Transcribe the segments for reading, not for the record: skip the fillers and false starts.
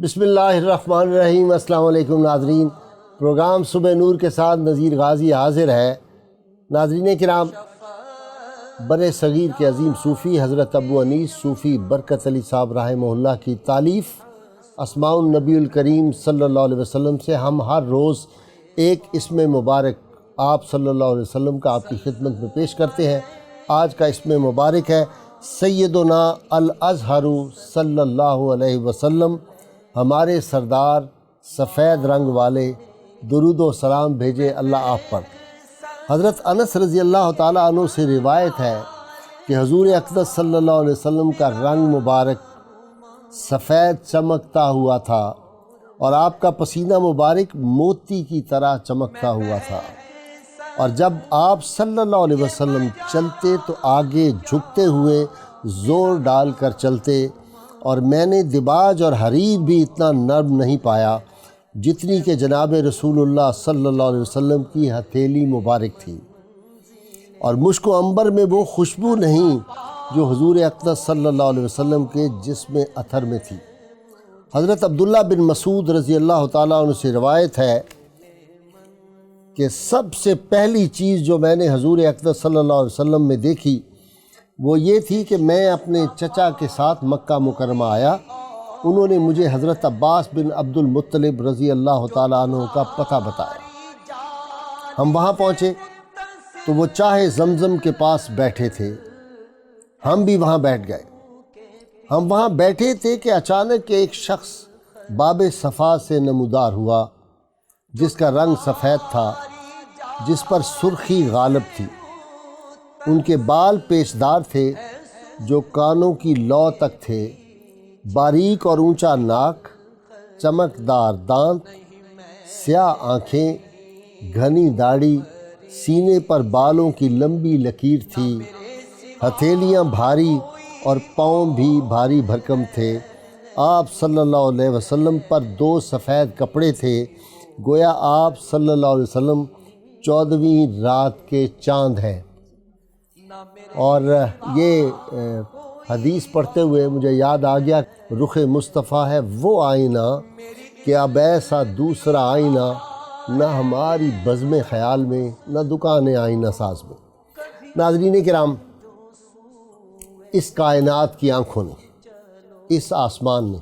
بسم اللہ الرحمن الرحیم۔ السلام علیکم ناظرین، پروگرام صبح نور کے ساتھ نذیر غازی حاضر ہے۔ ناظرین کرام، بر صغیر کے عظیم صوفی حضرت ابو انیس صوفی برکت علی صاحب رحمہ اللہ کی تالیف اسماء النبی الکریم صلی اللہ علیہ وسلم سے ہم ہر روز ایک اسم مبارک آپ صلی اللہ علیہ وسلم کا آپ کی خدمت میں پیش کرتے ہیں۔ آج کا اسم مبارک ہے سیدنا الازہر صلی اللہ علیہ وسلم، ہمارے سردار سفید رنگ والے، درود و سلام بھیجے اللہ آپ پر۔ حضرت انس رضی اللہ تعالیٰ عنہ سے روایت ہے کہ حضور اقدس صلی اللہ علیہ وسلم کا رنگ مبارک سفید چمکتا ہوا تھا اور آپ کا پسینہ مبارک موتی کی طرح چمکتا ہوا تھا، اور جب آپ صلی اللہ علیہ وسلم چلتے تو آگے جھکتے ہوئے زور ڈال کر چلتے، اور میں نے دباج اور حریر بھی اتنا نرم نہیں پایا جتنی کہ جناب رسول اللہ صلی اللہ علیہ وسلم کی ہتھیلی مبارک تھی، اور مشک و عنبر میں وہ خوشبو نہیں جو حضور اقدس صلی اللہ علیہ وسلم کے جسم اطہر میں تھی۔ حضرت عبداللہ بن مسعود رضی اللہ تعالیٰ عنہ سے روایت ہے کہ سب سے پہلی چیز جو میں نے حضور اقدس صلی اللہ علیہ وسلم میں دیکھی وہ یہ تھی کہ میں اپنے چچا کے ساتھ مکہ مکرمہ آیا۔ انہوں نے مجھے حضرت عباس بن عبد المطلب رضی اللہ تعالیٰ عنہ کا پتہ بتایا۔ ہم وہاں پہنچے تو وہ چاہے زمزم کے پاس بیٹھے تھے، ہم بھی وہاں بیٹھ گئے۔ ہم وہاں بیٹھے تھے کہ اچانک ایک شخص باب صفا سے نمودار ہوا، جس کا رنگ سفید تھا، جس پر سرخی غالب تھی۔ ان کے بال پیچدار تھے جو کانوں کی لو تک تھے، باریک اور اونچا ناک، چمکدار دانت، سیاہ آنکھیں، گھنی داڑھی، سینے پر بالوں کی لمبی لکیر تھی، ہتھیلیاں بھاری اور پاؤں بھی بھاری بھرکم تھے۔ آپ صلی اللہ علیہ وسلم پر 2 سفید کپڑے تھے، گویا آپ صلی اللہ علیہ وسلم 14ویں رات کے چاند ہیں۔ اور یہ حدیث پڑھتے ہوئے مجھے یاد آ گیا، رخ مصطفیٰ ہے وہ آئینہ کہ اب ایسا دوسرا آئینہ نہ ہماری بزم خیال میں، نہ دکان آئینہ ساز میں۔ ناظرین کرام، اس کائنات کی آنکھوں نے، اس آسمان نے،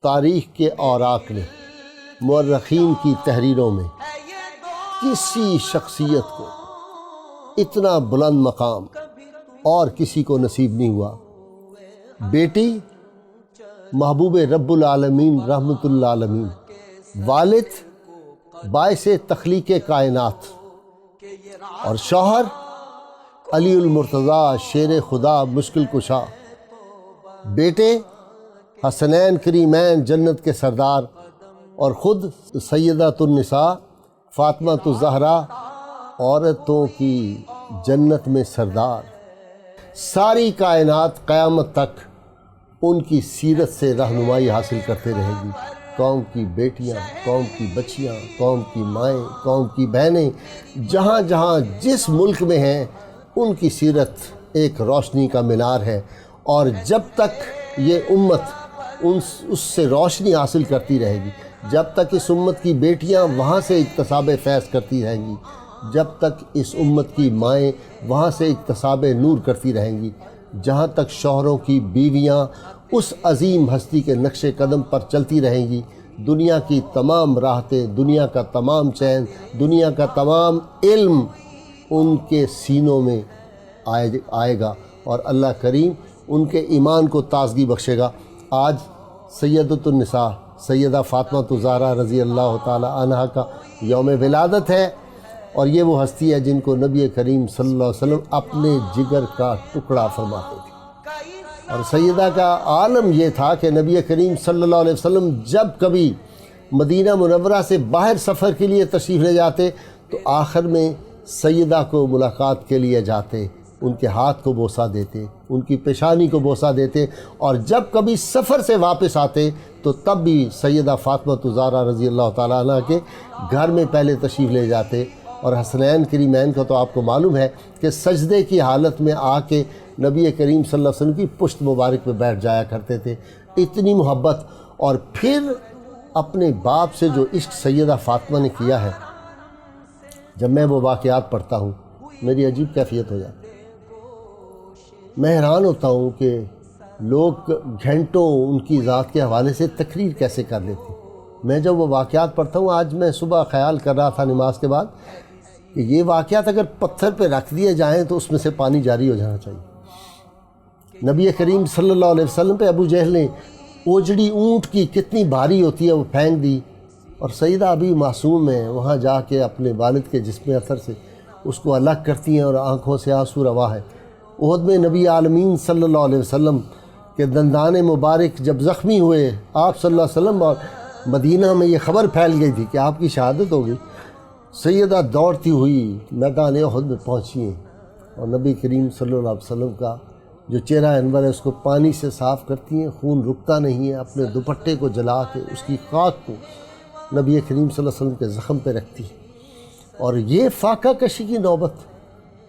تاریخ کے اوراق نے، مورخین کی تحریروں میں کسی شخصیت کو اتنا بلند مقام اور کسی کو نصیب نہیں ہوا۔ بیٹی محبوب رب العالمین رحمت العالمین، والد باعث تخلیق کائنات، اور شوہر علی المرتضیٰ شیر خدا مشکل کشا، بیٹے حسنین کریمین جنت کے سردار، اور خود سیدۃ النساء فاطمہ الزہرا عورتوں کی جنت میں سردار۔ ساری کائنات قیامت تک ان کی سیرت سے رہنمائی حاصل کرتے رہے گی۔ قوم کی بیٹیاں، قوم کی بچیاں، قوم کی مائیں، قوم کی بہنیں، جہاں جہاں جس ملک میں ہیں، ان کی سیرت ایک روشنی کا مینار ہے، اور جب تک یہ امت اس سے روشنی حاصل کرتی رہے گی، جب تک اس امت کی بیٹیاں وہاں سے اکتساب فیض کرتی رہیں گی، جب تک اس امت کی مائیں وہاں سے اکتساب نور کرتی رہیں گی، جہاں تک شوہروں کی بیویاں اس عظیم ہستی کے نقش قدم پر چلتی رہیں گی، دنیا کی تمام راحتیں، دنیا کا تمام چین، دنیا کا تمام علم ان کے سینوں میں آئے گا، اور اللہ کریم ان کے ایمان کو تازگی بخشے گا۔ آج سیدۃ النساء سیدہ فاطمہ الزہرا رضی اللہ تعالی عنہا کا یوم ولادت ہے، اور یہ وہ ہستی ہے جن کو نبی کریم صلی اللہ علیہ وسلم اپنے جگر کا ٹکڑا فرماتے تھے۔ اور سیدہ کا عالم یہ تھا کہ نبی کریم صلی اللہ علیہ وسلم جب کبھی مدینہ منورہ سے باہر سفر کے لیے تشریف لے جاتے تو آخر میں سیدہ کو ملاقات کے لیے جاتے، ان کے ہاتھ کو بوسہ دیتے، ان کی پیشانی کو بوسہ دیتے، اور جب کبھی سفر سے واپس آتے تو تب بھی سیدہ فاطمہ الزہرا رضی اللہ تعالیٰ عنہ کے گھر میں پہلے تشریف لے جاتے، اور حسنین کریمین کا تو آپ کو معلوم ہے کہ سجدے کی حالت میں آ کے نبی کریم صلی اللہ علیہ وسلم کی پشت مبارک پہ بیٹھ جایا کرتے تھے۔ اتنی محبت اور پھر اپنے باپ سے جو عشق سیدہ فاطمہ نے کیا ہے، جب میں وہ واقعات پڑھتا ہوں میری عجیب کیفیت ہو جاتی ہے۔ میں حیران ہوتا ہوں کہ لوگ گھنٹوں ان کی ذات کے حوالے سے تقریر کیسے کر لیتے ہیں۔ میں جب وہ واقعات پڑھتا ہوں، آج میں صبح خیال کر رہا تھا نماز کے بعد کہ یہ واقعات اگر پتھر پہ رکھ دیے جائیں تو اس میں سے پانی جاری ہو جانا چاہیے۔ نبی کریم صلی اللہ علیہ وسلم پہ ابو جہل نے اوجڑی اونٹ کی کتنی بھاری ہوتی ہے وہ پھینک دی، اور سیدہ ابھی معصوم ہے، وہاں جا کے اپنے والد کے جسم اثر سے اس کو الگ کرتی ہیں اور آنکھوں سے آنسو روا ہے۔ احد میں نبی عالمین صلی اللہ علیہ وسلم کے دندان مبارک جب زخمی ہوئے، آپ صلی اللہ علیہ وسلم اور مدینہ میں یہ خبر پھیل گئی تھی کہ آپ کی شہادت ہو گئی، سیدہ دوڑتی ہوئی میدان احد میں پہنچی ہیں اور نبی کریم صلی اللہ علیہ وسلم کا جو چہرہ انور ہے اس کو پانی سے صاف کرتی ہیں، خون رکتا نہیں ہے، اپنے دوپٹے کو جلا کے اس کی خاک کو نبی کریم صلی اللہ علیہ وسلم کے زخم پہ رکھتی ہے۔ اور یہ فاقہ کشی کی نوبت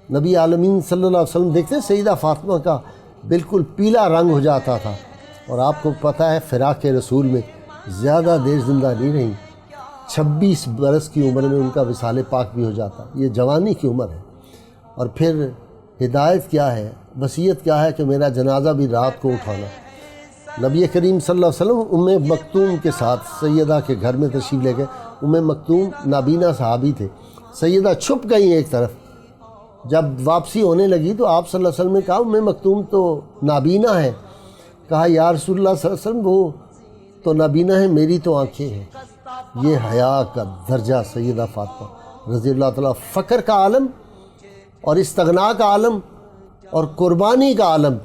نبی عالمین صلی اللہ علیہ وسلم دیکھتے ہیں، سیدہ فاطمہ کا بالکل پیلا رنگ ہو جاتا تھا، اور آپ کو پتہ ہے فراق رسول میں زیادہ دیر زندہ نہیں رہیں، 26 برس کی عمر میں ان کا وصال پاک بھی ہو جاتا۔ یہ جوانی کی عمر ہے، اور پھر ہدایت کیا ہے، وصیت کیا ہے کہ میرا جنازہ بھی رات کو اٹھانا۔ نبی کریم صلی اللہ علیہ وسلم ام مکتوم کے ساتھ سیدہ کے گھر میں تشریف لے گئے۔ ام مکتوم نابینا صحابی تھے، سیدہ چھپ گئی ایک طرف۔ جب واپسی ہونے لگی تو آپ صلی اللہ علیہ وسلم نے کہا ام مکتوم تو نابینا ہے۔ کہا یا رسول اللہ صلی اللہ علیہ وسلم وہ تو نابینا ہے، میری تو آنکھیں ہیں۔ یہ حیا کا درجہ سیدہ فاطمہ رضی اللہ تعالیٰ، فقر کا عالم اور استغنا کا عالم اور قربانی کا عالم،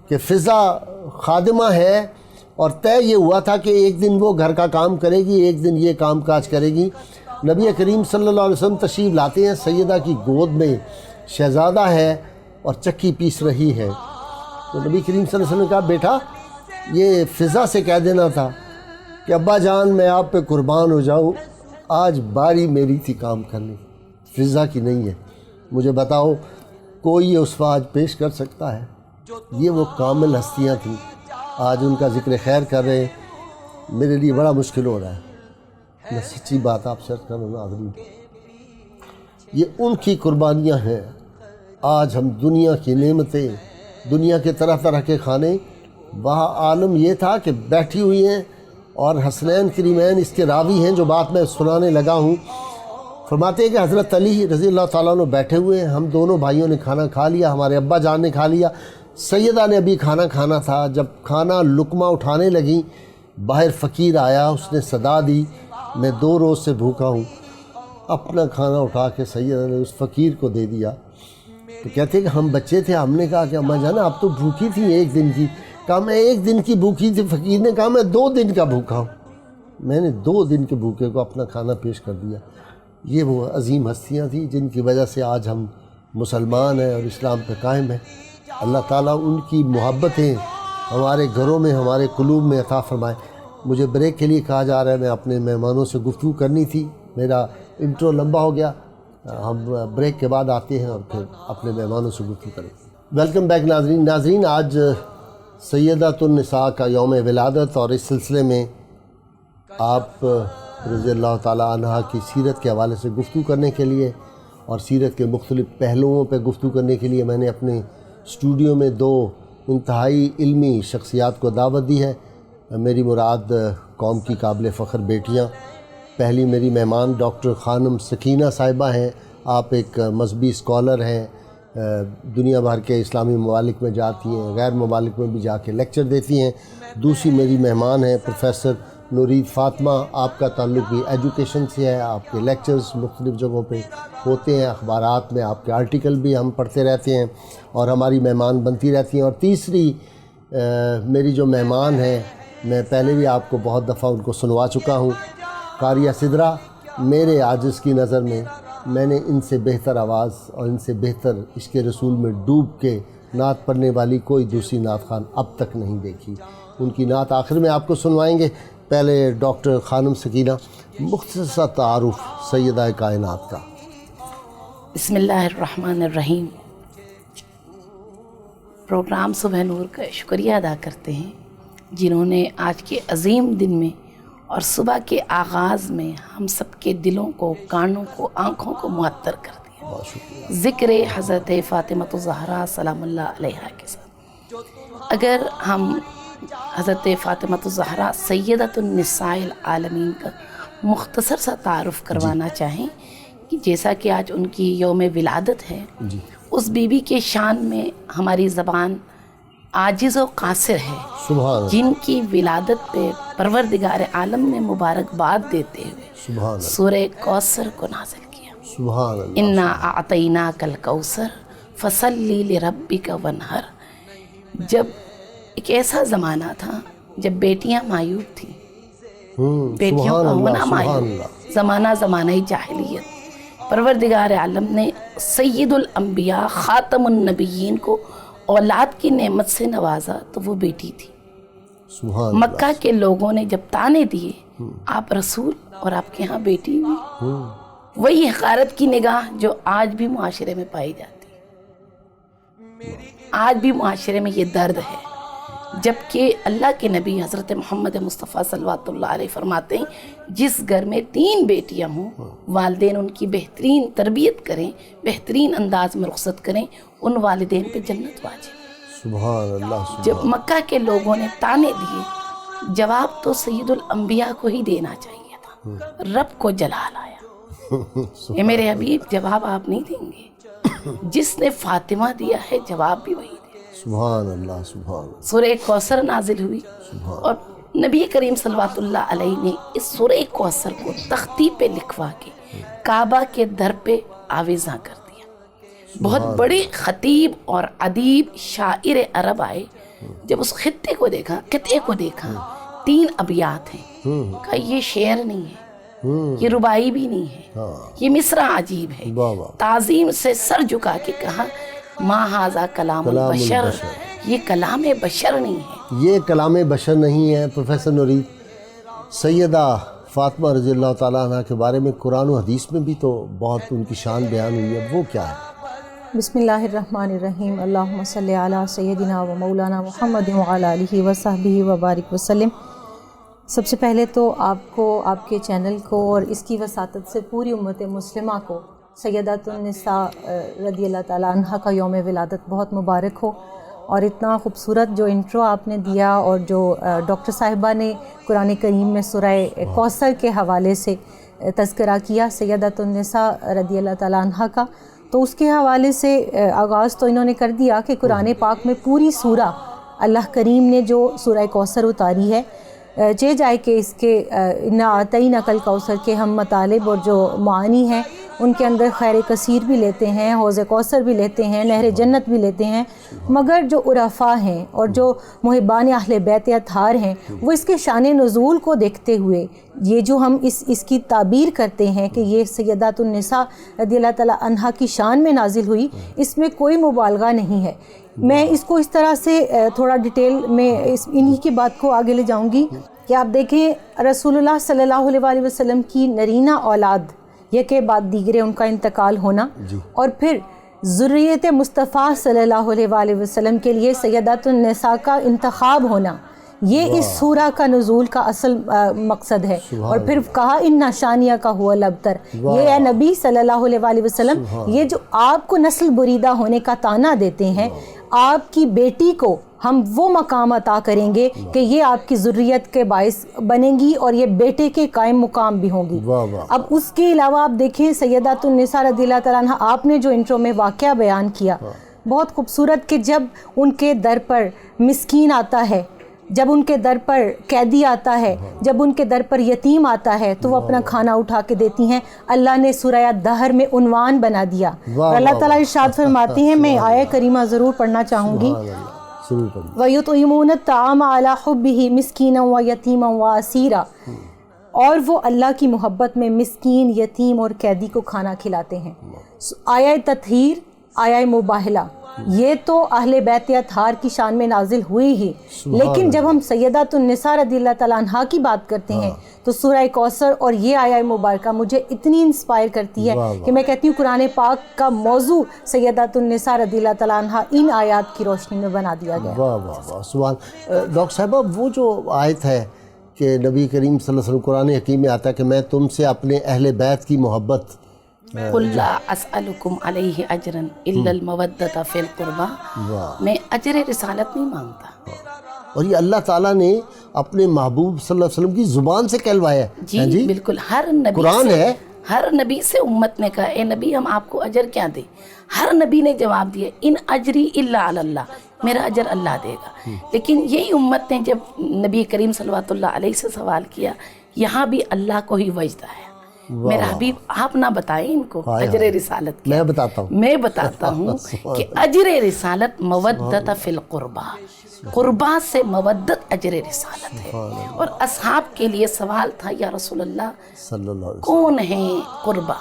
کہ فضا خادمہ ہے اور طے یہ ہوا تھا کہ ایک دن وہ گھر کا کام کرے گی، ایک دن یہ کام کاج کرے گی۔ نبی کریم صلی اللہ علیہ وسلم تشریف لاتے ہیں، سیدہ کی گود میں شہزادہ ہے اور چکی پیس رہی ہے، تو نبی کریم صلی اللہ علیہ وسلم نے کہا بیٹا یہ فضا سے کہہ دینا تھا کہ ابا جان میں آپ پہ قربان ہو جاؤں، آج باری میری تھی کام کرنے، فضا کی نہیں ہے، مجھے بتاؤ کوئی یہ اسوا آج پیش کر سکتا ہے؟ یہ وہ کامل ہستیاں تھیں، آج ان کا ذکر خیر کر رہے ہیں، میرے لیے بڑا مشکل ہو رہا ہے، میں سچی بات آپ سے کروں ناظرین، یہ ان کی قربانیاں ہیں۔ آج ہم دنیا کی نعمتیں، دنیا کے طرح طرح کے کھانے، وہاں عالم یہ تھا کہ بیٹھی ہوئی ہیں، اور حسنین کریمین اس کے راوی ہیں، جو بات میں سنانے لگا ہوں، فرماتے ہیں کہ حضرت علی رضی اللہ تعالیٰ عنہ بیٹھے ہوئے ہیں، ہم دونوں بھائیوں نے کھانا کھا لیا، ہمارے ابا جان نے کھا لیا، سیدہ نے ابھی کھانا کھانا تھا۔ جب کھانا لقمہ اٹھانے لگیں، باہر فقیر آیا، اس نے صدا دی میں 2 روز سے بھوکا ہوں۔ اپنا کھانا اٹھا کے سیدہ نے اس فقیر کو دے دیا، تو کہتے ہیں کہ ہم بچے تھے، ہم نے کہا کہ اماں جان آپ تو بھوکی تھی 1 دن کی۔ کہا میں 1 دن کی بھوکی تھی، فقیر نے کہا میں 2 دن کا بھوکا ہوں، میں نے 2 دن کے بھوکے کو اپنا کھانا پیش کر دیا۔ یہ وہ عظیم ہستیاں تھیں جن کی وجہ سے آج ہم مسلمان ہیں اور اسلام پہ قائم ہیں۔ اللہ تعالیٰ ان کی محبتیں ہمارے گھروں میں، ہمارے قلوب میں عطا فرمائے۔ مجھے بریک کے لیے کہا جا رہا ہے، میں اپنے مہمانوں سے گفتگو کرنی تھی، میرا انٹرو لمبا ہو گیا، ہم بریک کے بعد آتے ہیں اور پھر اپنے مہمانوں سے گفتگو کریں۔ ویلکم بیک ناظرین، آج سیدۃ النساء کا یوم ولادت، اور اس سلسلے میں آپ رضی اللہ تعالیٰ عنہ کی سیرت کے حوالے سے گفتگو کرنے کے لیے اور سیرت کے مختلف پہلوؤں پہ گفتگو کرنے کے لیے میں نے اپنے اسٹوڈیو میں 2 انتہائی علمی شخصیات کو دعوت دی ہے۔ میری مراد قوم کی قابل فخر بیٹیاں۔ پہلی میری مہمان ڈاکٹر خانم سکینہ صاحبہ ہیں، آپ ایک مذہبی اسکالر ہیں، دنیا بھر کے اسلامی ممالک میں جاتی ہیں، غیر ممالک میں بھی جا کے لیکچر دیتی ہیں۔ دوسری میری مہمان ہیں پروفیسر نورید فاطمہ، آپ کا تعلق بھی ایجوکیشن سے ہے، آپ کے لیکچرز مختلف جگہوں پہ ہوتے ہیں، اخبارات میں آپ کے آرٹیکل بھی ہم پڑھتے رہتے ہیں اور ہماری مہمان بنتی رہتی ہیں۔ اور تیسری میری جو مہمان ہیں، میں پہلے بھی آپ کو بہت دفعہ ان کو سنوا چکا ہوں، قاریہ سدرہ۔ میرے عاجز کی نظر میں نے ان سے بہتر آواز اور ان سے بہتر عشق رسول میں ڈوب کے نعت پڑھنے والی کوئی دوسری نعت خوان اب تک نہیں دیکھی۔ ان کی نعت آخر میں آپ کو سنوائیں گے۔ پہلے ڈاکٹر خانم سکینہ، مختصر تعارف سیدہ کائنات کا۔ بسم اللہ الرحمن الرحیم۔ پروگرام صبح نور کا شکریہ ادا کرتے ہیں جنہوں نے آج کے عظیم دن میں اور صبح کے آغاز میں ہم سب کے دلوں کو، کانوں کو، آنکھوں کو معطر کر دیا۔ بہت شکریہ۔ ذکر حضرت فاطمہ الزہرا سلام اللہ علیہا کے ساتھ اگر ہم حضرت فاطمہ الزہرا سیدۃ النساء العالمین کا مختصر سا تعارف کروانا چاہیں کہ جیسا کہ آج ان کی یوم ولادت ہے، جی اس بی بی کے شان میں ہماری زبان عاجز و قاصر ہے، سبحان اللہ، جن کی ولادت پہ پروردگار عالم نے مبارکباد دیتے ہوئے سبحان اللہ، سبحان سورہ کوثر کو نازل کیا۔ اللہ، انا اعطیناک الکوثر فصلی لربک وانحر۔ جب ایک ایسا زمانہ تھا جب بیٹیاں معیوب تھیں، بیٹیوں سبحان کا اللہ، ہونا سبحان معیوب، اللہ، زمانہ جاہلیت۔ پروردگار عالم نے سید الانبیاء خاتم النبیین کو اولاد کی نعمت سے نوازا تو وہ بیٹی تھی۔ سبحان اللہ، مکہ کے لوگوں نے جب تانے دیے آپ رسول اور آپ کے ہاں بیٹی ہوئی، وہی حقارت کی نگاہ جو آج بھی معاشرے میں پائی جاتی ہے۔ آج بھی معاشرے میں یہ درد ہے، جبکہ اللہ کے نبی حضرت محمد مصطفیٰ صلی اللہ علیہ فرماتے ہیں جس گھر میں 3 بیٹیاں ہوں، والدین ان کی بہترین تربیت کریں، بہترین انداز میں رخصت کریں، ان والدین پہ جنت واجب۔ سبحان اللہ، جب مکہ کے لوگوں نے تانے دیے، جواب تو سید الانبیاء کو ہی دینا چاہیے تھا، رب کو جلال آیا۔ اے میرے حبیب، جواب آپ نہیں دیں گے، جس نے فاطمہ دیا ہے جواب بھی وہی دے۔ سبحان اللہ، سبحان اللہ، سورہ کوثر نازل ہوئی اور نبی کریم صلی اللہ علیہ نے اس سورہ کوثر کو تختی پہ لکھوا کے کعبہ کے در پہ آویزاں کر دیا۔ بہت بڑے خطیب اور ادیب شاعر عرب آئے، جب اس خطے کو دیکھا، 3 ابیات ہیں، کہا یہ شعر نہیں ہے، یہ ربائی بھی نہیں ہے، یہ مصرع عجیب ہے۔ واہ واہ، تعظیم سے سر جھکا کے کہا ما ھذا کلام البشر، یہ کلام بشر نہیں ہے۔ یہ کلام بشر نہیں ہے۔ پروفیسر نورید، سیدہ فاطمہ رضی اللہ تعالیٰ عنہ کے بارے میں قرآن و حدیث میں بھی تو بہت ان کی شان بیان ہوئی ہے، وہ کیا ہے؟ بسم اللہ الرحمن الرحیم، اللہم صلی علی سیدنا و مولانا محمد وعلی آلہ وصحبہ وبارک وسلم۔ سب سے پہلے تو آپ کو، آپ کے چینل کو اور اس کی وساطت سے پوری امت مسلمہ کو سیدۃ النساء رضی اللہ تعالیٰ عنہ کا یوم ولادت بہت مبارک ہو۔ اور اتنا خوبصورت جو انٹرو آپ نے دیا اور جو ڈاکٹر صاحبہ نے قرآن کریم میں سورہ کوثر کے حوالے سے تذکرہ کیا سیدۃ النساء رضی اللہ تعالیٰ عنہ کا، تو اس کے حوالے سے آغاز تو انہوں نے کر دیا کہ قرآن پاک میں پوری سورہ اللہ کریم نے جو سورہ کوثر اتاری ہے، چہ جائے کہ اس کے انا اعطیناک الکوثر کے ہم مطالب اور جو معانی ہیں ان کے اندر خیر کثیر بھی لیتے ہیں، حوض کوثر بھی لیتے ہیں، نہر جنت بھی لیتے ہیں، مگر جو عرفاء ہیں اور جو محبان اہل بیت اطہار ہیں وہ اس کے شان نزول کو دیکھتے ہوئے یہ جو ہم اس کی تعبیر کرتے ہیں کہ یہ سیدات النساء رضی اللہ تعالیٰ عنہ کی شان میں نازل ہوئی، اس میں کوئی مبالغہ نہیں ہے۔ میں اس کو اس طرح سے تھوڑا ڈیٹیل میں انہی کی بات کو آگے لے جاؤں گی کہ آپ دیکھیں رسول اللہ صلی اللہ علیہ وسلم کی نرینہ اولاد یکے بعد دیگرے ان کا انتقال ہونا، اور پھر ذریت مصطفیٰ صلی اللہ علیہ وسلم کے لیے سیدات النساء کا انتخاب ہونا، یہ اس سورہ کا نزول کا اصل مقصد ہے۔ اور پھر کہا ان شانیہ کا هو الابتر، یہ اے نبی صلی اللہ علیہ وسلم، یہ جو آپ کو نسل بریدہ ہونے کا طعنہ دیتے ہیں، آپ کی بیٹی کو ہم وہ مقام عطا کریں گے کہ یہ آپ کی ذریت کے باعث بنے گی اور یہ بیٹے کے قائم مقام بھی ہوں گی۔ اب اس کے علاوہ آپ دیکھیں سیدات النساء رضی اللہ تعالیٰ عنہ، آپ نے جو انٹرو میں واقعہ بیان کیا بہت خوبصورت، کہ جب ان کے در پر مسکین آتا ہے، جب ان کے در پر قیدی آتا ہے، جب ان کے در پر یتیم آتا ہے تو وہ اپنا کھانا اٹھا کے دیتی ہیں۔ اللہ نے سورہ دہر میں عنوان بنا دیا۔ اللہ تعالیٰ ارشاد فرماتے ہیں، میں آیہ کریمہ ضرور پڑھنا چاہوں گی، وَيُطْعِمُونَ الطَّعَامَ عَلَىٰ حُبِّهِ مِسْكِينًا وَيَتِيمًا وَأَسِيرًا، اور وہ اللہ کی محبت میں مسکین، یتیم اور قیدی کو کھانا کھلاتے ہیں۔ آیہ تطہیر، آیہ مباہلہ، یہ تو اہل بیت اطہار کی شان میں نازل ہوئی ہی، لیکن جب ہم سیدات النساء رضی اللہ تعالیٰ عنہا کی بات کرتے ہیں تو سورہ کوثر اور یہ آیہ مبارکہ مجھے اتنی انسپائر کرتی ہے کہ میں کہتی ہوں قرآن پاک کا موضوع سیدات النساء رضی اللہ تعالیٰ عنہا ان آیات کی روشنی میں بنا دیا گیا۔ واہ واہ واہ سبحان۔ ڈاکٹر صاحبہ وہ جو آیت ہے کہ نبی کریم صلی اللہ علیہ وسلم قرآن حکیم میں آتا ہے کہ میں تم سے اپنے اہل بیت کی محبت، قُلْ لَا أَسْأَلُكُمْ عَلَيْهِ أَجْرًا إِلَّا الْمَوَدَّةَ فِي الْقُرْبَى، میں اجر رسالت نہیں مانگتا۔ اور یہ اللہ تعالیٰ نے اپنے محبوب صلی اللہ علیہ وسلم کی زبان سے کہلوایا ہے۔ جی بالکل، ہر نبی قرآن سے، ہے، ہر نبی سے امت نے کہا اے نبی ہم آپ کو اجر کیا دیں؟ ہر نبی نے جواب دیا ان اجری الا علی اللہ، میرا اجر اللہ دے گا۔ لیکن یہی امت نے جب نبی کریم صلوات اللہ علیہ سے سوال کیا، یہاں بھی اللہ کو ہی وجدہ ہے۔ میرا حبیب آپ نہ بتائیں ان کو اجر رسالت کیا، میں بتاتا ہوں، میں بتاتا ہوں کہ اجر رسالت مودت فی القربہ، قربہ سے مودت اجر رسالت ہے۔ اور اصحاب کے لیے سوال تھا یا رسول اللہ صلی اللہ علیہ کون ہیں قربہ؟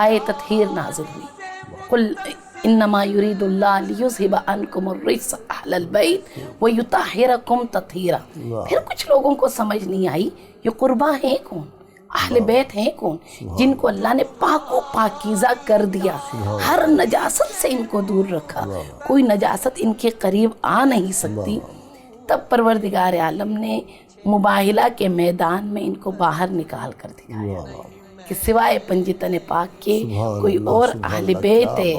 آئے تطہیر نازل ہوئی، قل انما یرید اللہ لیذہب عنکم الرجس اہل البیت ویطہرکم تطہیرا۔ پھر کچھ لوگوں کو سمجھ نہیں آئی یہ قربہ ہیں کون، اہل بیت ہیں کون، جن کو اللہ نے پاک و پاکیزہ کر دیا، ہر نجاست سے ان کو دور رکھا، کوئی نجاست ان کے قریب آ نہیں سکتی۔ تب پروردگار عالم نے مباہلہ کے میدان میں ان کو باہر نکال کر دکھایا کہ سوائے پنجتن پاک کے کوئی اور اہل بیت ہے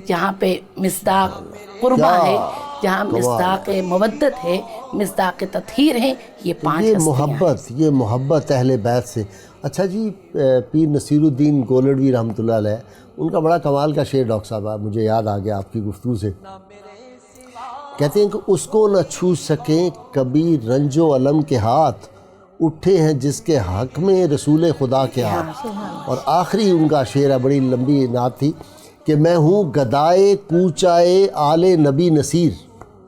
جہاں پہ مصداق قربہ ہے، جہاں مصداق مودت ہے، مصداق تطہیر ہے، یہ پانچ یہ ہستیاں یہ محبت اہل بیت سے۔ اچھا جی، پیر نصیر الدین گولڑوی رحمۃ اللہ علیہ، ان کا بڑا کمال کا شعر ڈاکٹر صاحب مجھے یاد آ گیا آپ کی گفتگو سے، کہتے ہیں کہ اس کو نہ چھو سکیں کبھی رنج و علم کے ہاتھ، اٹھے ہیں جس کے حق میں رسول خدا کے ہاتھ۔ اور آخری ان کا شعر ہے، بڑی لمبی نعت تھی کہ میں ہوں گدائے کوچائے آل نبی نصیر،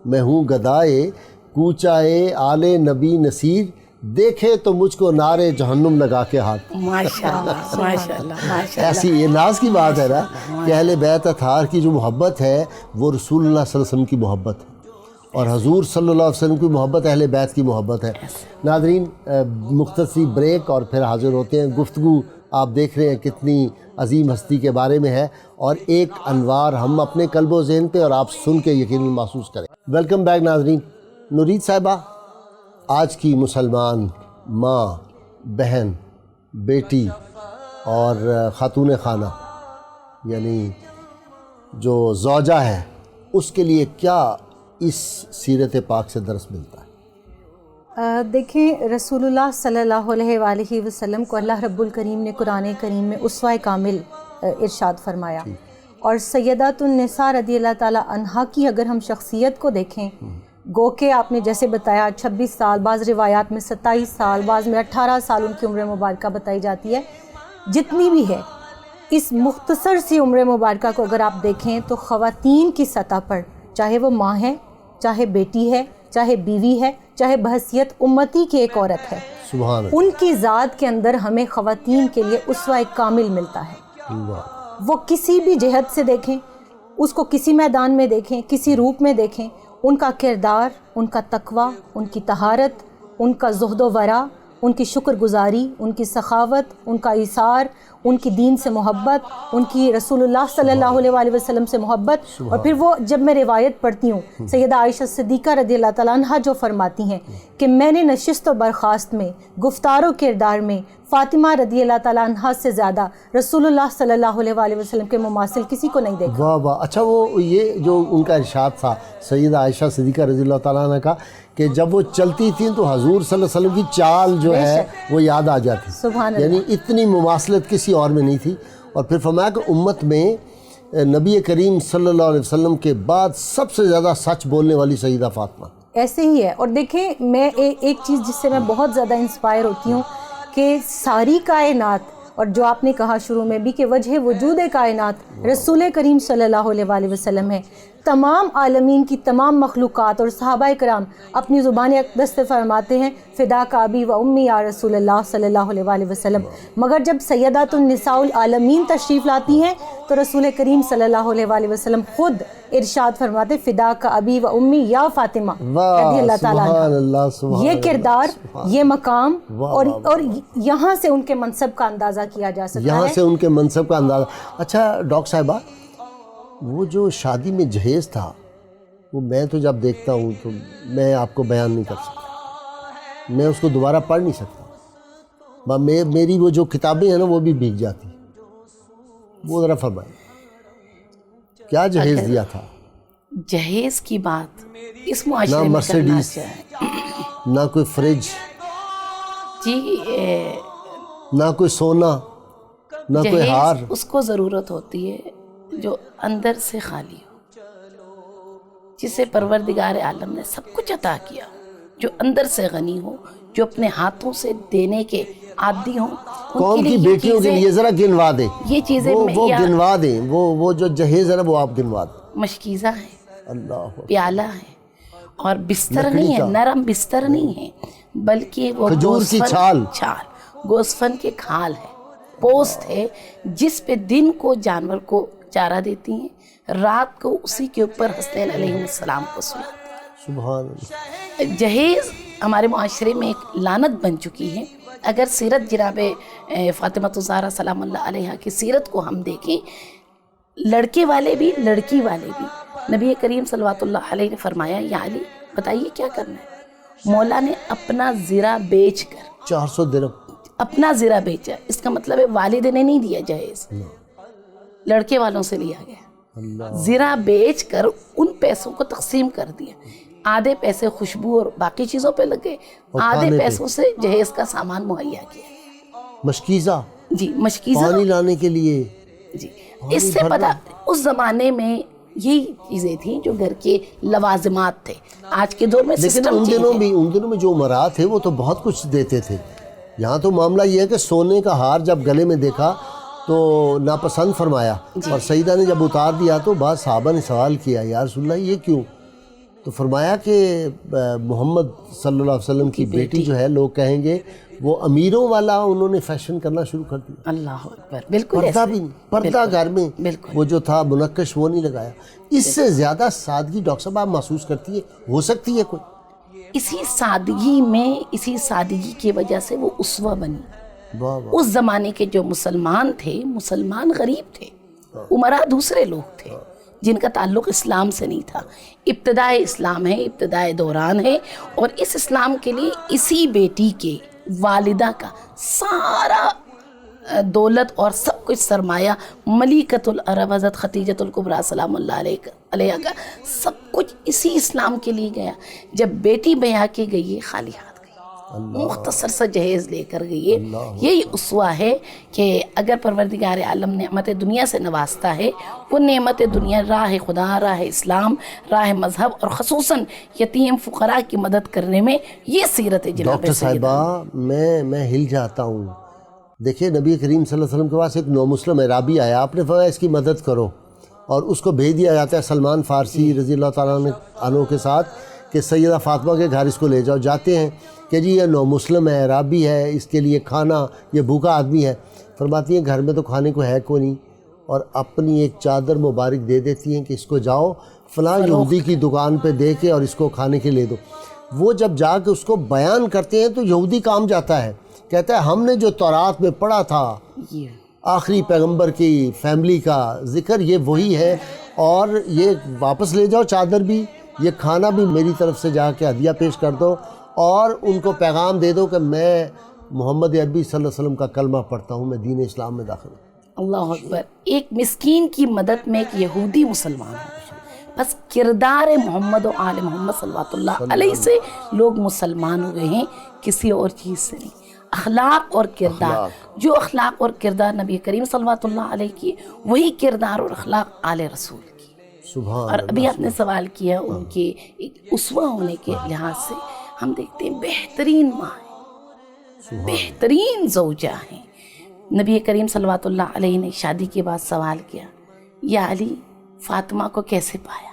میں ہوں گدائے کوچائے آل نبی نصیر، دیکھے تو مجھ کو نعرے جہنم لگا کے ہاتھ۔ ماشاءاللہ ماشاءاللہ ماشاءاللہ۔ ایسی یہ ناز کی بات ہے نا کہ اہل بیت اطہار کی جو محبت ہے وہ رسول اللہ صلی اللہ علیہ وسلم کی محبت ہے، اور حضور صلی اللہ علیہ وسلم کی محبت اہل بیت کی محبت ہے۔ ناظرین، مختصری بریک اور پھر حاضر ہوتے ہیں۔ گفتگو آپ دیکھ رہے ہیں کتنی عظیم ہستی کے بارے میں ہے، اور ایک انوار ہم اپنے قلب و ذہن پہ اور آپ سن کے یقیناً محسوس کریں۔ ویلکم بیک ناظرین۔ نورید صاحبہ، آج کی مسلمان ماں، بہن، بیٹی اور خاتون خانہ یعنی جو زوجہ ہے، اس کے لیے کیا اس سیرت پاک سے درس ملتا ہے؟ دیکھیں، رسول اللہ صلی اللہ علیہ وآلہ وسلم کو اللہ رب الکریم نے قرآن کریم میں اسوہ کامل ارشاد فرمایا، اور سیدات النساء رضی اللہ تعالیٰ عنہا کی اگر ہم شخصیت کو دیکھیں، گو کہ آپ نے جیسے بتایا 26 سال، بعض روایات میں 27 سال، بعض میں 18 سال ان کی عمر مبارکہ بتائی جاتی ہے، جتنی بھی ہے اس مختصر سی عمر مبارکہ کو اگر آپ دیکھیں تو خواتین کی سطح پر، چاہے وہ ماں ہے، چاہے بیٹی ہے، چاہے بیوی ہے، چاہے بحیثیت امتی کی ایک عورت ہے، سبحان اللہ، ان کی ذات کے اندر ہمیں خواتین کے لیے اسوہ کامل ملتا ہے۔ وہ کسی بھی جہت سے دیکھیں، اس کو کسی میدان میں دیکھیں، کسی روپ میں دیکھیں، ان کا کردار، ان کا تقوی، ان کی طہارت، ان کا زہد و ورع، ان کی شکر گزاری، ان کی سخاوت، ان کا ایثار، ان کی دین سے محبت، ان کی رسول اللہ صلی اللہ علیہ وآلہ وسلم سے محبت۔ اور پھر وہ جب میں روایت پڑھتی ہوں، سیدہ عائشہ صدیقہ رضی اللہ تعالیٰ عنہا جو فرماتی ہیں کہ میں نے نشست و برخاست میں، گفتار و کردار میں فاطمہ رضی اللہ تعالیٰ عنہا سے زیادہ رسول اللہ صلی اللہ علیہ وآلہ وسلم کے مماثل کسی کو نہیں دیکھا۔ واہ واہ۔ اچھا، وہ یہ جو ان کا ارشاد تھا سیدہ عائشہ صدیقہ رضی اللہ تعالیٰ عنہ کا کہ جب وہ چلتی تھیں تو حضور صلی اللہ علیہ وسلم کی چال جو ہے وہ یاد آ جاتی، سبحان اللہ، یعنی اتنی مماثلت کسی اور میں نہیں تھی۔ اور پھر فرمایا کہ امت میں نبی کریم صلی اللہ علیہ وسلم کے بعد سب سے زیادہ سچ بولنے والی سیدہ فاطمہ۔ ایسے ہی ہے۔ اور دیکھیں، میں ایک چیز جس سے میں بہت زیادہ انسپائر ہوتی ہوں کہ ساری کائنات، اور جو آپ نے کہا شروع میں بھی کہ وجہ وجود کائنات رسول کریم صلی اللہ علیہ وآلہ وسلم ہے، تمام عالمین کی تمام مخلوقات اور صحابہ کرام اپنی زبان اقدس سے فرماتے ہیں فدا کا ابی و امی یا رسول اللہ صلی اللہ علیہ وآلہ وسلم، مگر جب سیدات النساء العالمین تشریف لاتی ہیں تو رسول کریم صلی اللہ علیہ وآلہ وسلم خود ارشاد فرماتے فدا کا ابی و امی یا فاطمہ رضی اللہ تعالیٰ عنہ۔ یہ کردار، یہ مقام اور یہاں سے ان کے منصب کا اندازہ کیا جا سکتا ہے، یہاں سے ان کے منصب کا اندازہ۔ اچھا ڈاکٹر صاحبہ، وہ جو شادی میں جہیز تھا، وہ میں تو جب دیکھتا ہوں تو میں آپ کو بیان نہیں کر سکتا، میں اس کو دوبارہ پڑھ نہیں سکتا، میری وہ جو کتابیں ہیں نا وہ بھی بھیگ جاتی۔ وہ ذرا فرمائیں کیا جہیز دیا تھا؟ جہیز کی بات اس نہ معاشرے میں کرنا مرسیڈیز، چاہے نہ کوئی فریج، جی، نہ کوئی سونا، نہ کوئی ہار۔ جہیز اس کو ضرورت ہوتی ہے جو اندر سے خالی ہو، جسے پروردگار عالم نے سب کچھ عطا کیا، جو اندر سے غنی ہو، جو اپنے ہاتھوں سے دینے کے عادی ہوں۔ قوم کی بیٹیوں کے لیے ذرا گنوا دیں، یہ چیزیں وہ گنوا دیں، وہ جو جہیز ہے نا وہ آپ گنوا دیں۔ مشکیزہ ہے، اللہ، پیالہ ہے، اور بستر نہیں ہے، نرم بستر نہیں ہے، بلکہ وہ کھجور کی چھال، گوسفند کے کھال ہے، پوست ہے، جس پہ دن کو جانور کو چارہ دیتی ہیں، رات کو اسی کے اوپر حسین علیہ السلام کو سلاتی ہیں۔ سبحان اللہ۔ جہیز ہمارے معاشرے میں ایک لعنت بن چکی ہے۔ اگر سیرت جناب فاطمہ الزہرا سلام اللہ علیہا کی سیرت کو ہم دیکھیں، لڑکے والے بھی لڑکی والے بھی، نبی کریم صلوات اللہ علیہ نے فرمایا یا علی بتائیے کیا کرنا ہے؟ مولا نے اپنا زرہ بیچ کر 400 درہم اپنا زرہ بیچا، اس کا مطلب ہے والد نے نہیں دیا جہیز، لڑکے والوں سے لیا گیا، زرہ بیچ کر ان پیسوں کو تقسیم کر دیا، آدھے پیسے خوشبو اور باقی چیزوں پہ لگے، آدھے پیسوں سے جہیز کا سامان مہیا کیا۔ مشکیزہ، جی، مشکیزہ، پانی لانے کے لیے، جی، اس سے پتہ اس زمانے میں یہی چیزیں تھیں جو گھر کے لوازمات تھے۔ آج کے دور میں لیکن ان دنوں میں جو امراء تھے وہ تو بہت کچھ دیتے تھے۔ یہاں تو معاملہ یہ ہے کہ سونے کا ہار جب گلے میں دیکھا تو ناپسند فرمایا، اور سیدہ نے جب اتار دیا تو بعض صحابہ نے سوال کیا یا رسول اللہ یہ کیوں؟ تو فرمایا کہ محمد صلی اللہ علیہ وسلم کی بیٹی جو ہے، لوگ کہیں گے وہ امیروں والا انہوں نے فیشن کرنا شروع کر دیا۔ اللہ اکبر، بالکل پردہ بھی نہیں، پردہ گھر میں وہ جو تھا منقش وہ نہیں لگایا۔ اس سے زیادہ سادگی ڈاکٹر صاحب آپ محسوس کرتی ہے ہو سکتی ہے کوئی؟ اسی سادگی میں، اسی سادگی کی وجہ سے وہ اسوہ بنی۔ اس زمانے کے جو مسلمان تھے، مسلمان غریب تھے، امراء دوسرے لوگ تھے جن کا تعلق اسلام سے نہیں تھا۔ ابتدائے اسلام ہے، ابتدائے دوران ہے، اور اس اسلام کے لیے اسی بیٹی کے والدہ کا سارا دولت اور سب کچھ سرمایہ، ملکۃ العرب حضرت خدیجۃ الکبریٰ سلام اللہ علیہ کا سب کچھ اسی اسلام کے لیے گیا۔ جب بیٹی بیاہ کے گئی ہے خالی ہاتھ گئی، مختصر سا جہیز لے کر گئی ہے۔ یہی اسوہ ہے کہ اگر پروردگار عالم نعمت دنیا سے نوازتا ہے، وہ نعمت دنیا راہ خدا، راہ اسلام، راہ مذہب، اور خصوصاً یتیم فقراء کی مدد کرنے میں یہ سیرت ہے جناب ڈاکٹر صاحبہ، میں ہل جاتا ہوں۔ دیکھیں نبی کریم صلی اللہ علیہ وسلم کے پاس ایک نومسلم عرابی آیا، آپ نے فرمایا اس کی مدد کرو، اور اس کو بھیج دیا جاتا ہے سلمان فارسی رضی اللہ تعالیٰ عنہ کے ساتھ کہ سیدہ فاطمہ کے گھر اس کو لے جاؤ۔ جاتے ہیں کہ جی یہ نومسلم ہے، عرابی ہے، اس کے لیے کھانا، یہ بھوکا آدمی ہے۔ فرماتی ہیں گھر میں تو کھانے کو ہے کوئی نہیں، اور اپنی ایک چادر مبارک دے دیتی ہیں کہ اس کو جاؤ فلاں یہودی کی دکان پہ دے کے اور اس کو کھانے کے لے دو۔ وہ جب جا کے اس کو بیان کرتے ہیں تو یہودی کام جاتا ہے، کہتا ہے ہم نے جو تورات میں پڑھا تھا آخری پیغمبر کی فیملی کا ذکر یہ وہی ہے، اور یہ واپس لے جاؤ چادر بھی، یہ کھانا بھی میری طرف سے جا کے ہدیہ پیش کر دو، اور ان کو پیغام دے دو کہ میں محمد عربی صلی اللہ علیہ وسلم کا کلمہ پڑھتا ہوں، میں دین اسلام میں داخل ہوں۔ اللہ اکبر۔ ایک مسکین کی مدد میں ایک یہودی مسلمان ہے، بس کردار محمد و آل محمد صلی اللہ علیہ سے لوگ مسلمان ہوئے ہیں، کسی اور چیز سے نہیں۔ اخلاق اور کردار، جو اخلاق اور کردار نبی کریم صلی اللہ علیہ کی، وہی کردار اور اخلاق آل رسول کی۔ اور ابھی آپ نے سوال کیا ان کے ایک اسوہ ہونے کے لحاظ سے، ہم دیکھتے ہیں بہترین ماں ہیں، بہترین زوجہ ہیں۔ نبی کریم صلی اللہ علیہ نے شادی کے بعد سوال کیا یا علی فاطمہ کو کیسے پایا؟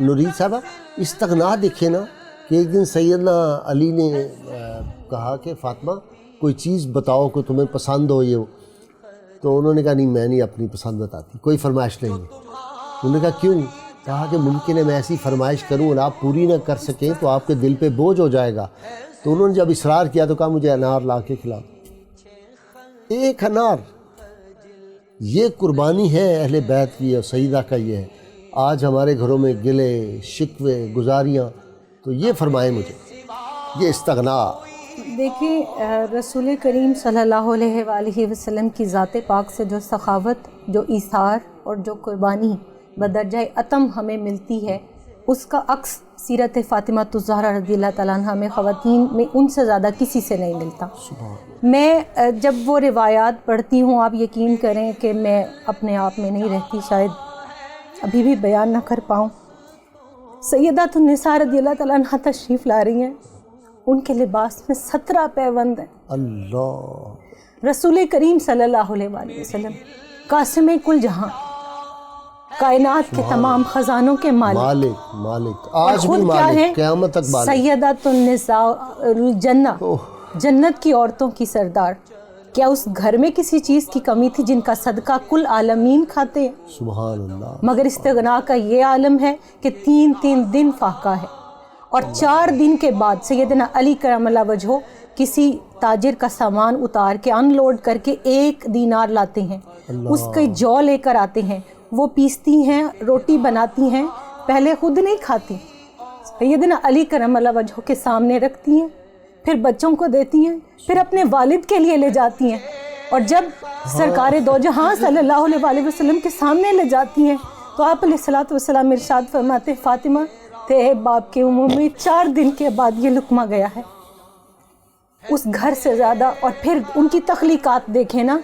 نورید صاحبہ، استغنا دیکھے نا کہ ایک دن سیدنا علی نے کہا کہ فاطمہ کوئی چیز بتاؤ کہ تمہیں پسند ہو یہ ہو، تو انہوں نے کہا نہیں میں نہیں اپنی پسند بتاتی، کوئی فرمائش نہیں ہے. انہوں نے کہا کیوں؟ کہا کہ ممکن ہے میں ایسی فرمائش کروں اور آپ پوری نہ کر سکیں تو آپ کے دل پہ بوجھ ہو جائے گا. تو انہوں نے جب اصرار کیا تو کہا مجھے انار لا کے کھلا دو. ایک انار، یہ قربانی ہے اہل بیت کی اور سیدہ کا. یہ ہے آج ہمارے گھروں میں گلے شکوے گزاریاں، تو یہ فرمائیں مجھے یہ استغنا. دیکھیں رسول کریم صلی اللہ علیہ وآلہ وسلم کی ذات پاک سے جو سخاوت، جو ایثار اور جو قربانی بدرجہ اتم ہمیں ملتی ہے، اس کا عکس سیرت فاطمہ الزہرا رضی اللہ تعالیٰ عنہ میں خواتین میں ان سے زیادہ کسی سے نہیں ملتا. میں جب وہ روایات پڑھتی ہوں، آپ یقین کریں کہ میں اپنے آپ میں نہیں رہتی، شاید ابھی بھی بیان نہ کر پاؤں. سیدات النساء رضی اللہ تعالیٰ عنہ تشریف لا رہی ہیں، ان کے لباس میں 17 پیوند ہیں. اللہ رسول کریم صلی اللہ علیہ وآلہ وسلم قاسم کل جہاں، کائنات کے تمام خزانوں کے مالک اور آج خود بھی کیا مالک ہے؟ قیامت تک مالک. سیدات النساء الجنہ، جنت کی عورتوں کی سردار. کیا اس گھر میں کسی چیز کی کمی تھی جن کا صدقہ کل عالمین کھاتے ہیں؟ سبحان اللہ. مگر استغنا کا یہ عالم ہے کہ 3 دن فاقہ ہے، اور 4 دن کے بعد سیدنا علی کرم اللہ وجہہ کسی تاجر کا سامان اتار کے ان لوڈ کر کے 1 دینار لاتے ہیں، اس کے جو لے کر آتے ہیں، وہ پیستی ہیں، روٹی بناتی ہیں، پہلے خود نہیں کھاتی، سیدنا علی کرم اللہ وجہہ کے سامنے رکھتی ہیں، پھر بچوں کو دیتی ہیں، پھر اپنے والد کے لیے لے جاتی ہیں، اور جب سرکار دو جہاں صلی اللہ علیہ وآلہ وسلم کے سامنے لے جاتی ہیں تو آپ علیہ الصلوۃ والسلام ارشاد فرماتے ہیں فاطمہ تیرے باپ کے منہ میں 4 دن کے بعد یہ لقمہ گیا ہے. اس گھر سے زیادہ. اور پھر ان کی تخلیقات دیکھیں نا،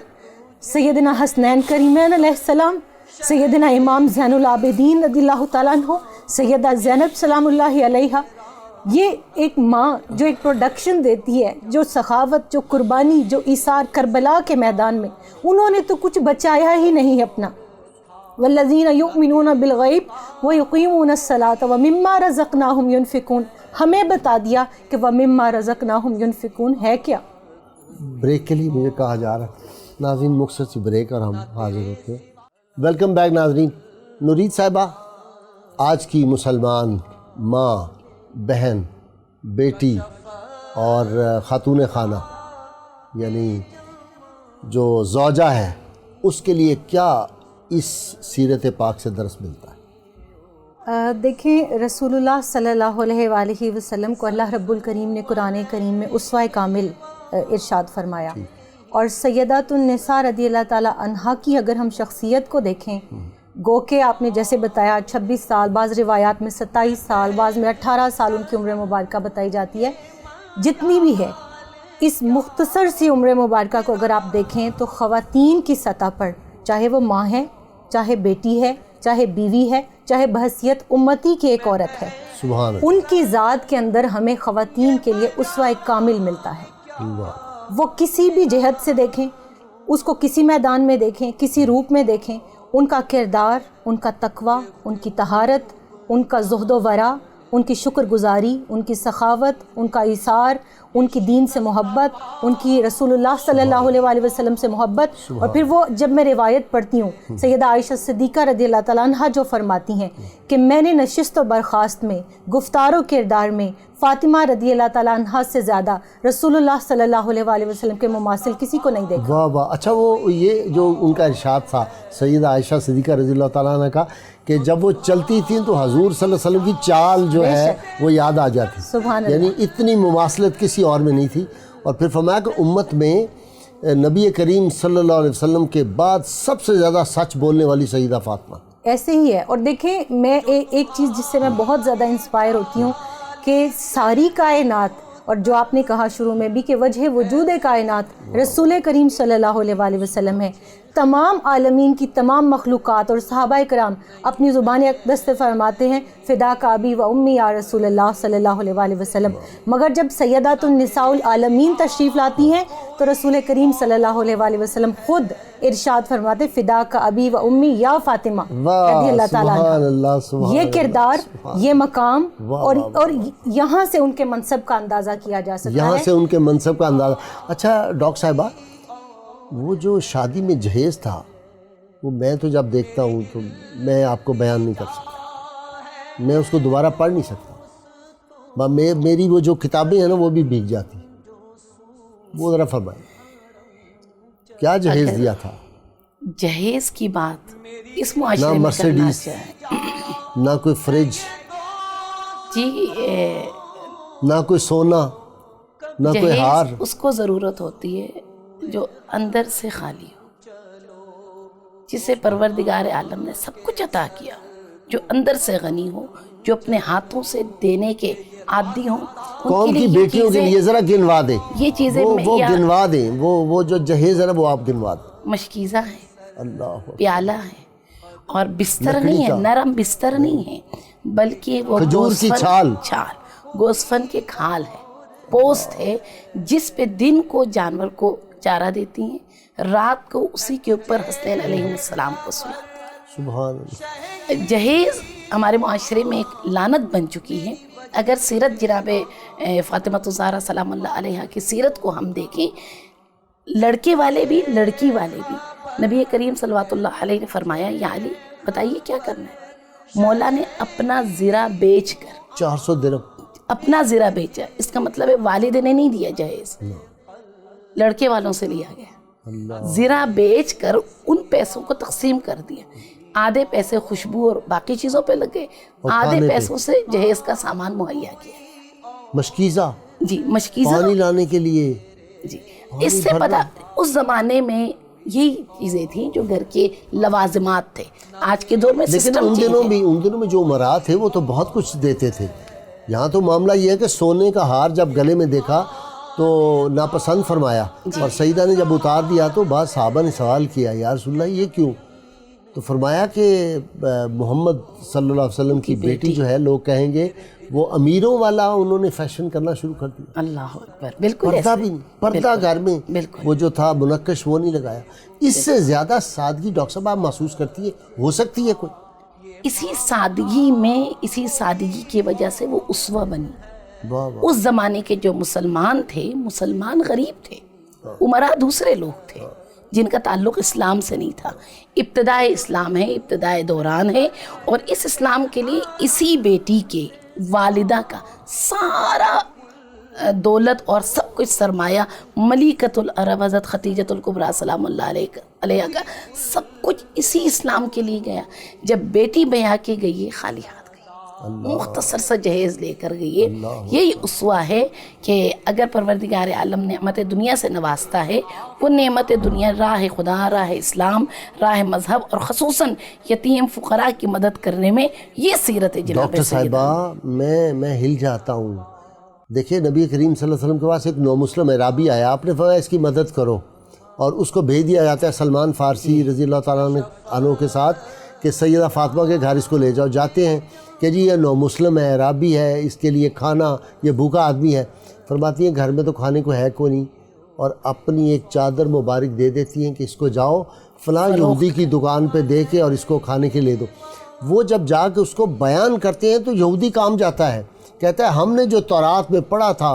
سیدنا حسنین کریمین علیہ السلام، سیدنا امام زین العابدین رضی اللہ تعالیٰ عنہ، سیدہ زینب سلام اللہ علیہا. یہ ایک ماں جو ایک پروڈکشن دیتی ہے، جو سخاوت، جو قربانی، جو ایثار کربلا کے میدان میں، انہوں نے تو کچھ بچایا ہی نہیں اپنا. والذین یؤمنون بالغیب ویقیمون الصلاۃ ومما رزقناہم ینفقون. ہمیں بتا دیا کہ ومما رزقناہم ینفقون ہے کیا. بریک کے لیے مجھے کہا جا رہا ہے ناظرین، مختصر سی بریک اور ہم حاضر ہوتے ہیں. ویلکم بیک ناظرین. نورید صاحبہ، آج کی مسلمان ماں، بہن، بیٹی اور خاتون خانہ یعنی جو زوجہ ہے، اس کے لیے کیا اس سیرت پاک سے درس ملتا ہے؟ دیکھیں رسول اللہ صلی اللہ علیہ وآلہ وسلم کو اللہ رب الکریم نے قرآن کریم میں اسوہ کامل ارشاد فرمایا، اور سیدات النساء رضی اللہ تعالیٰ عنہا کی اگر ہم شخصیت کو دیکھیں، گو کہ آپ نے جیسے بتایا 26 سال، بعض روایات میں 27 سال، بعض میں 18 سال ان کی عمر مبارکہ بتائی جاتی ہے. جتنی بھی ہے اس مختصر سی عمر مبارکہ کو اگر آپ دیکھیں تو خواتین کی سطح پر، چاہے وہ ماں ہے، چاہے بیٹی ہے، چاہے بیوی ہے، چاہے بحیثیت امتی کی ایک عورت ہے، سبحان اللہ. ان کی ذات کے اندر ہمیں خواتین کے لیے اسوہ کامل ملتا ہے. اللہ. وہ کسی بھی جہت سے دیکھیں، اس کو کسی میدان میں دیکھیں، کسی روپ میں دیکھیں، ان کا کردار، ان کا تقوی، ان کی طہارت، ان کا زہد و ورع، ان کی شکر گزاری، ان کی سخاوت، ان کا ایثار، ان کی دین سے محبت، ان کی رسول اللہ صلی اللہ علیہ وآلہ وسلم سے محبت. اور پھر وہ جب میں روایت پڑھتی ہوں، سیدہ عائشہ صدیقہ رضی اللہ تعالیٰ عنہ جو فرماتی ہیں کہ میں نے نشست و برخاست میں، گفتار و کردار میں فاطمہ رضی اللہ تعالیٰ عنہ سے زیادہ رسول اللہ صلی اللہ علیہ وآلہ وسلم کے مماثل کسی کو نہیں دیکھا. واہ واہ. اچھا، وہ یہ جو ان کا ارشاد تھا سیدہ عائشہ صدیقہ رضی اللہ تعالیٰ عنہ کا کہ جب وہ چلتی تھیں تو حضور صلی اللہ علیہ وسلم کی چال جو ہے وہ یاد آ جاتی، سبحان اللہ. یعنی اتنی مماثلت کسی اور میں نہیں تھی. اور پھر فرمایا کہ امت میں نبی کریم صلی اللہ علیہ وسلم کے بعد سب سے زیادہ سچ بولنے والی سیدہ فاطمہ. ایسے ہی ہے. اور دیکھیں میں ایک چیز جس سے میں بہت زیادہ انسپائر ہوتی ہوں کہ ساری کائنات، اور جو آپ نے کہا شروع میں بھی کہ وجہ وجود کائنات رسول کریم صلی اللہ علیہ وآلہ وسلم ہے، تمام عالمین کی تمام مخلوقات اور صحابہ کرام اپنی زبان اقدس سے فرماتے ہیں فدا کا ابی و امی یا رسول اللہ صلی اللہ علیہ وآلہ وسلم، مگر جب سیدات النساء العالمین تشریف لاتی ہیں تو رسول کریم صلی اللہ علیہ وآلہ وسلم خود ارشاد فرماتے فدا کا ابی و امی یا فاطمہ رضی اللہ تعالیٰ عنہ۔ یہ کردار، یہ مقام اور یہاں سے ان کے منصب کا اندازہ کیا جا سکتا ہے، یہاں سے ان کے منصب کا اندازہ۔ اچھا ڈاکٹر صاحبہ، وہ جو شادی میں جہیز تھا، وہ میں تو جب دیکھتا ہوں تو میں آپ کو بیان نہیں کر سکتا، میں اس کو دوبارہ پڑھ نہیں سکتا، میری وہ جو کتابیں ہیں نا وہ بھی بھیگ جاتی۔ وہ ذرا فرمائیں کیا جہیز دیا تھا؟ جہیز کی بات اس نہ معاشرے میں کرنا مرسیڈیز، چاہے نہ کوئی فریج، جی، نہ کوئی سونا، نہ کوئی ہار۔ جہیز اس کو ضرورت ہوتی ہے جو اندر سے خالی ہو، جسے پروردگار عالم نے سب کچھ عطا کیا، جو اندر سے غنی ہو، جو اپنے ہاتھوں سے دینے کے عادی ہوں۔ قوم کی بیٹیوں کے لیے ذرا گنوا دیں، یہ چیزیں وہ گنوا دیں، وہ جو جہیز ہے نا وہ آپ گنوا دیں۔ مشکیزہ ہے، اللہ، پیالہ ہے، اور بستر نہیں ہے، نرم بستر نہیں ہے، بلکہ وہ کھجور کی چھال، گوسفند کے کھال ہے، پوست ہے، جس پہ دن کو جانور کو چارہ دیتی ہیں، رات کو اسی کے اوپر حسین علیہ السلام کو سلاتی ہیں۔ سبحان اللہ۔ جہیز ہمارے معاشرے میں ایک لعنت بن چکی ہے۔ اگر سیرت جناب فاطمہ الزہرا سلام اللہ علیہا کی سیرت کو ہم دیکھیں، لڑکے والے بھی لڑکی والے بھی، نبی کریم صلوات اللہ علیہ نے فرمایا یا علی بتائیے کیا کرنا ہے؟ مولا نے اپنا زرہ بیچ کر 400 درہم اپنا زرہ بیچا، اس کا مطلب ہے والد نے نہیں دیا جہیز، لڑکے والوں سے لیا گیا، زرہ بیچ کر ان پیسوں کو تقسیم کر دیا، آدھے پیسے خوشبو اور باقی چیزوں پہ لگے، آدھے پیسوں سے جہیز کا سامان مہیا کیا۔ مشکیزہ، جی، مشکیزہ، پانی لانے کے لیے، جی، اس سے پتہ اس زمانے میں یہی چیزیں تھیں جو گھر کے لوازمات تھے۔ آج کے دور میں لیکن ان دنوں میں جو امراء تھے وہ تو بہت کچھ دیتے تھے۔ یہاں تو معاملہ یہ ہے کہ سونے کا ہار جب گلے میں دیکھا تو ناپسند فرمایا، اور سیدہ نے جب اتار دیا تو بعض صحابہ نے سوال کیا یا رسول اللہ یہ کیوں؟ تو فرمایا کہ محمد صلی اللہ علیہ وسلم کی بیٹی جو ہے، لوگ کہیں گے وہ امیروں والا انہوں نے فیشن کرنا شروع کر دیا۔ اللہ اکبر، بالکل پردہ بھی نہیں، پردہ گھر میں وہ جو تھا منقش وہ نہیں لگایا۔ اس سے زیادہ سادگی ڈاکٹر صاحب آپ محسوس کرتی ہے ہو سکتی ہے کوئی؟ اسی سادگی میں، اسی سادگی کی وجہ سے وہ اسوہ بنی۔ اس زمانے کے جو مسلمان تھے، مسلمان غریب تھے، امراء دوسرے لوگ تھے جن کا تعلق اسلام سے نہیں تھا۔ ابتدائے اسلام ہے، ابتدائے دوران ہے، اور اس اسلام کے لیے اسی بیٹی کے والدہ کا سارا دولت اور سب کچھ سرمایہ، ملکۃ العرب حضرت خدیجۃ الکبریٰ سلام اللہ علیہ کا سب کچھ اسی اسلام کے لیے گیا۔ جب بیٹی بیاہ کے گئی ہے خالی ہاتھ گئی، مختصر سا جہیز لے کر گئی ہے۔ یہی اسوہ ہے کہ اگر پروردگار عالم نعمت دنیا سے نوازتا ہے، وہ نعمت دنیا راہ خدا، راہ اسلام، راہ مذہب، اور خصوصاً یتیم فقراء کی مدد کرنے میں یہ سیرت ہے جناب ڈاکٹر صاحبہ، میں ہل جاتا ہوں۔ دیکھیں نبی کریم صلی اللہ علیہ وسلم کے پاس ایک نومسلم عرابی آیا، آپ نے فرمایا اس کی مدد کرو، اور اس کو بھیج دیا جاتا ہے سلمان فارسی رضی اللہ تعالیٰ عنہ کے ساتھ کہ سیدہ فاطمہ کے گھر اس کو لے جاؤ۔ جاتے ہیں کہ جی یہ نومسلم ہے، عرابی ہے، اس کے لیے کھانا، یہ بھوکا آدمی ہے۔ فرماتی ہیں گھر میں تو کھانے کو ہے کوئی نہیں، اور اپنی ایک چادر مبارک دے دیتی ہیں کہ اس کو جاؤ فلاں یہودی کی دکان پہ دے کے اور اس کو کھانے کے لے دو۔ وہ جب جا کے اس کو بیان کرتے ہیں تو یہودی کام جاتا ہے، کہتا ہے ہم نے جو تورات میں پڑھا تھا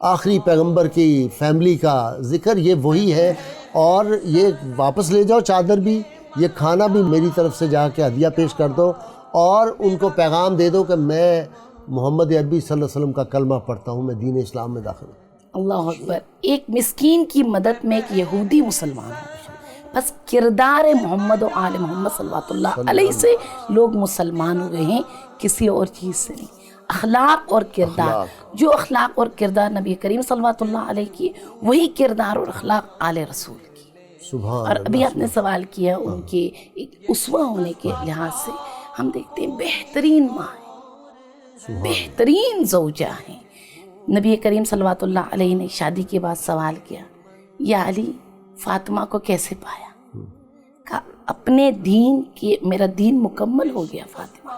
آخری پیغمبر کی فیملی کا ذکر یہ وہی ہے، اور یہ واپس لے جاؤ چادر بھی، یہ کھانا بھی میری طرف سے جا کے ہدیہ پیش کر دو، اور ان کو پیغام دے دو کہ میں محمد عربی صلی اللہ علیہ وسلم کا کلمہ پڑھتا ہوں، میں دین اسلام میں داخل ہوں۔ اللہ اکبر۔ ایک مسکین کی مدد میں ایک یہودی مسلمان ہے، بس کردار محمد و آل محمد صلی اللہ علیہ سے لوگ مسلمان ہوئے ہیں، کسی اور چیز سے نہیں۔ اخلاق اور کردار، جو اخلاق اور کردار نبی کریم صلی اللہ علیہ کی، وہی کردار اور اخلاق آل رسول کی۔ اور ابھی آپ نے سوال کیا ان کے ایک اسوہ ہونے کے لحاظ سے، ہم دیکھتے ہیں بہترین ماں ہیں، بہترین زوجہ ہیں۔ نبی کریم صلی اللہ علیہ نے شادی کے بعد سوال کیا یا علی فاطمہ کو کیسے پایا؟ کہا اپنے دین کی میرا دین مکمل ہو گیا فاطمہ،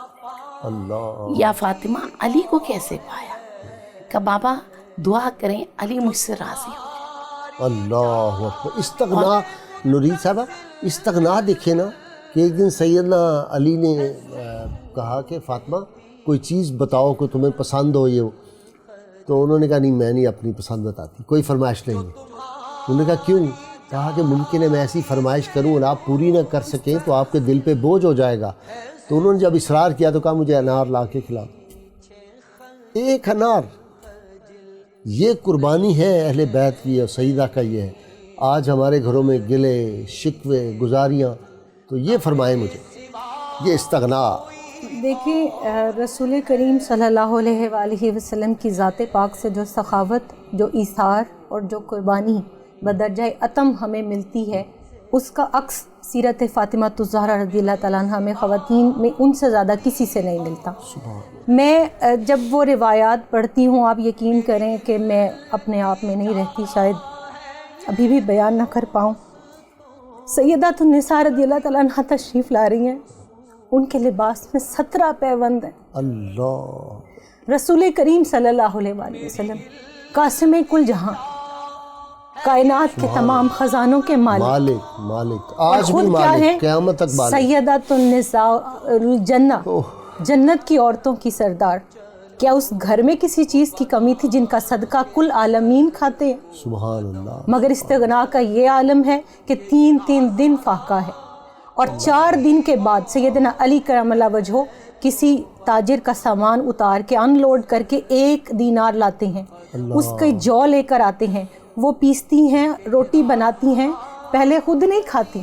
اللہ، یا فاطمہ علی کو کیسے پایا؟ کہ بابا دعا کریں علی مجھ سے راضی ہو جائے۔ اللہ اکبر، استغنا، نورید صاحبہ استغنا دیکھے نا کہ ایک دن سیدنا علی نے کہا کہ فاطمہ کوئی چیز بتاؤ کہ تمہیں پسند ہو یہ ہو، تو انہوں نے کہا نہیں میں نہیں اپنی پسند بتاتی، کوئی فرمائش نہیں ہے۔ انہوں نے کہا کیوں؟ کہا کہ ممکن ہے میں ایسی فرمائش کروں اور آپ پوری نہ کر سکیں تو آپ کے دل پہ بوجھ ہو جائے گا۔ تو انہوں نے جب اصرار کیا تو کہا مجھے انار لا کے کھلا دو، ایک انار۔ یہ قربانی ہے اہل بیت کی اور سیدہ کا یہ ہے۔ آج ہمارے گھروں میں گلے شکوے گزاریاں، تو یہ فرمائے مجھے، یہ استغنا۔ دیکھیں رسول کریم صلی اللہ علیہ وآلہ وسلم کی ذات پاک سے جو سخاوت، جو ایثار اور جو قربانی بدرجہ اتم ہمیں ملتی ہے، اس کا عکس سیرت فاطمہ الزہرا رضی اللہ تعالیٰ عنہ میں خواتین میں ان سے زیادہ کسی سے نہیں ملتا۔ میں جب وہ روایات پڑھتی ہوں، آپ یقین کریں کہ میں اپنے آپ میں نہیں رہتی، شاید ابھی بھی بیان نہ کر پاؤں۔ سیدات النساء رضی اللہ تعالیٰ عنہ تشریف لا رہی ہیں، ان کے لباس میں 17 پیوند ہیں۔ اللہ، رسول کریم صلی اللہ علیہ وآلہ وسلم قاسم کل جہاں، کائنات کے تمام خزانوں کے مالک، مالک اور آج خود بھی کیا مالک، ہیں؟ قیامت تک مالک۔ سیدات النساء الجنہ، جنت کی عورتوں کی سردار۔ کیا اس گھر میں کسی چیز کی کمی تھی جن کا صدقہ کل عالمین کھاتے ہیں؟ سبحان اللہ۔ مگر استغنا کا یہ عالم ہے کہ 3 دن فاقہ ہے، اور 4 دن کے بعد سیدنا علی کرم اللہ وجہہ کسی تاجر کا سامان اتار کے ان لوڈ کر کے 1 دینار لاتے ہیں، اس کے جو لے کر آتے ہیں، وہ پیستی ہیں، روٹی بناتی ہیں، پہلے خود نہیں کھاتی،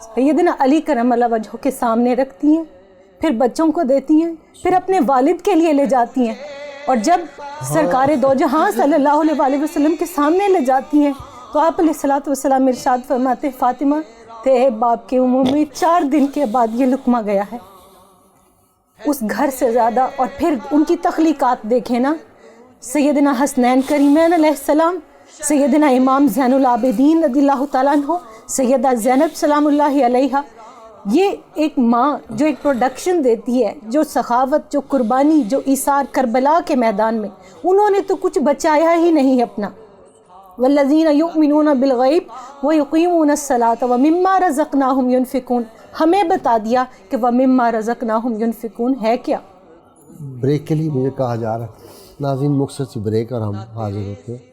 سیدنا علی کرم اللہ وجہہ کے سامنے رکھتی ہیں، پھر بچوں کو دیتی ہیں، پھر اپنے والد کے لیے لے جاتی ہیں، اور جب سرکار دو جہاں صلی اللہ علیہ وآلہ وسلم کے سامنے لے جاتی ہیں تو آپ علیہ الصلوۃ والسلام ارشاد فرماتے ہیں فاطمہ تیرے باپ کے منہ میں 4 دن کے بعد یہ لقمہ گیا ہے۔ اس گھر سے زیادہ، اور پھر ان کی تخلیقات دیکھیں نا، سیدنا حسنین کریمین علیہ السلام، سیدنا امام زین العابدین رضی اللہ تعالیٰ عنہ، سیدہ زینب سلام اللہ علیہا۔ یہ ایک ماں جو ایک پروڈکشن دیتی ہے، جو سخاوت، جو قربانی، جو ایثار کربلا کے میدان میں، انہوں نے تو کچھ بچایا ہی نہیں اپنا۔ والذین یؤمنون بالغیب ویقیمون الصلاۃ ومما رزقناہم ینفقون، ہمیں بتا دیا کہ ومما رزقناہم ینفقون ہے کیا۔ بریک کے لیے مجھے کہا جا رہا ہے، ناظرین مختصر سی بریک اور ہم حاضر ہوتے ہیں۔